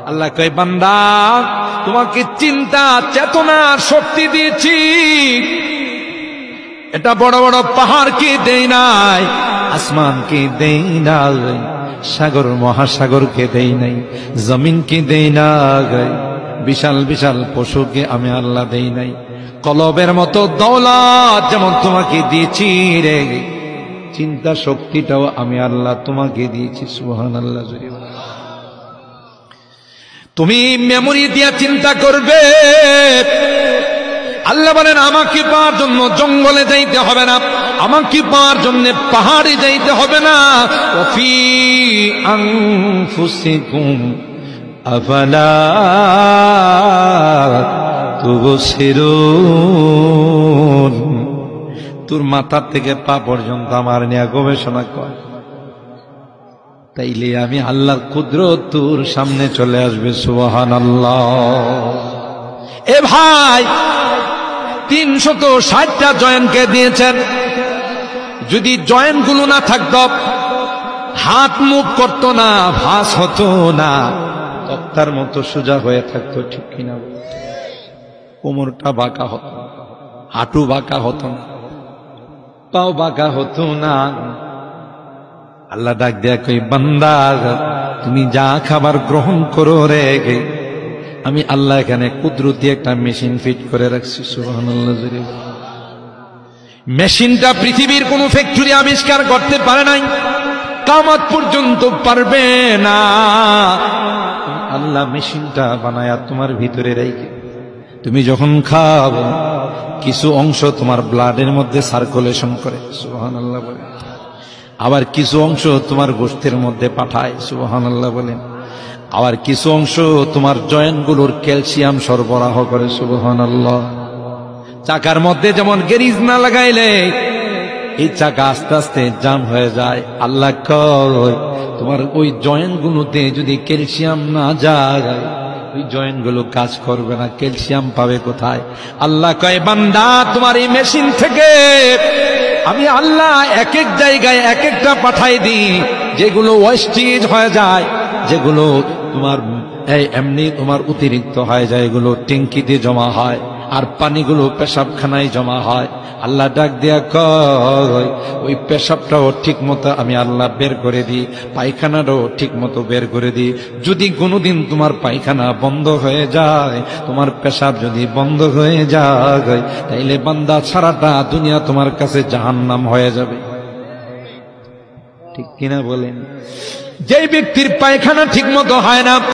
আল্লাহ কয় বান্দা তোমাকে চিন্তা চেতনার শক্তি দিয়েছি, এটা বড় বড় পাহাড়কে দেই নাই, আসমানকে দেই নাই, সাগর মহাসাগরকে দেই নাই, জমিনকে দেই নাই, বিশাল বিশাল পশুকে আমি আল্লাহ দেই নাই। কলবের মতো দৌলত যেমন তোমাকে দিয়েছি রে, চিন্তা শক্তিটাও আমি আল্লাহ তোমাকে দিয়েছি। সুবহানাল্লাহ। তুমি মেমোরি দিয়া চিন্তা করবে। আল্লাহ বলেন আমাকে পাওয়ার জন্য জঙ্গলে যাইতে হবে না, আমাকে পাওয়ার জন্য পাহাড়ে যাইতে হবে না। ওয়াফি আনফুসিকুম আফালা তুবসিরুন। তোর মাথা থেকে পা পর্যন্ত আমার নিয়ে গবেষণা কর, তাইলে আমি আল্লাহর কুদরত তোর সামনে চলে আসবে। সুবহানাল্লাহ। এ ভাই 360টা জয়েন্টকে দিয়েছেন, যদি জয়েন্টগুলো না থাকতো, হাত মুখ করতো না, ভাস হতো না, তক্তার মতো সোজা হয়ে থাকতো, ঠিক কিনা? কোমরটা বাঁকা হতো, হাঁটু বাঁকা হতো না, পাও বাঁকা হতো না। আল্লাহ ডাক দেয়া কই বান্দা তুমি যা খাবার গ্রহণ করো রে, আমি আল্লাহ এখানে কুদরতি একটা মেশিন ফিট করে রাখছি। সুবহানাল্লাহ। মেশিনটা পৃথিবীর কোন ফ্যাক্টরি আবিষ্কার করতে পারে নাই, কিয়ামত পর্যন্ত পারবে না। আল্লাহ মেশিনটা বানায়া তোমার ভিতরে রেখে তুমি যখন খাও, কিছু অংশ তোমার ব্লাডের মধ্যে সার্কুলেশন করে। সুবহানাল্লাহ বলে। আবার কিছু অংশ তোমার গোশতের মধ্যে পাঠায়। সুবহানাল্লাহ বলেন। আবার কিছু অংশ তোমার জয়েন্টগুলোর ক্যালসিয়াম সরবরাহ করে। সুবহানাল্লাহ। চাকার মধ্যে যেমন গ্যারেজ না লাগাইলে এই চাকা আস্তে আস্তে জাম হয়ে যায়, আল্লাহ কয় তোমার ওই জয়েন্টগুলোতে যদি ক্যালসিয়াম না যায়, ওই জয়েন্টগুলো কাজ করবে না। ক্যালসিয়াম পাবে কোথায়? আল্লাহ কয় বান্দা তোমার এই মেশিন থেকে আমি আল্লাহ এক এক জায়গায় এক একটা পাঠাই দিই, যেগুলো ওয়েস্টেজ হয়ে যায়, যেগুলো তোমার এমনি তোমার অতিরিক্ত হয়ে যায়, এগুলো ট্যাঙ্কিতে জমা হয়, আর পানিগুলো পেশাবখানায় জমা হয়। আল্লাহ ডাক দেয়া কয় ওই পেশাবটাও ঠিক মতো আমি আল্লাহ বের করে দিই, পায়খানাটাও ঠিক মতো বের করে দিই। যদি কোনোদিন তোমার পায়খানা বন্ধ হয়ে যায়, তোমার পেশাব যদি বন্ধ হয়ে যায়, তাইলে বান্দা সারাটা দুনিয়া তোমার কাছে জাহান্নাম হয়ে যাবে। ঠিক কিনা বলেন? যে ব্যক্তির পায়খানা ঠিক মতো হয় না,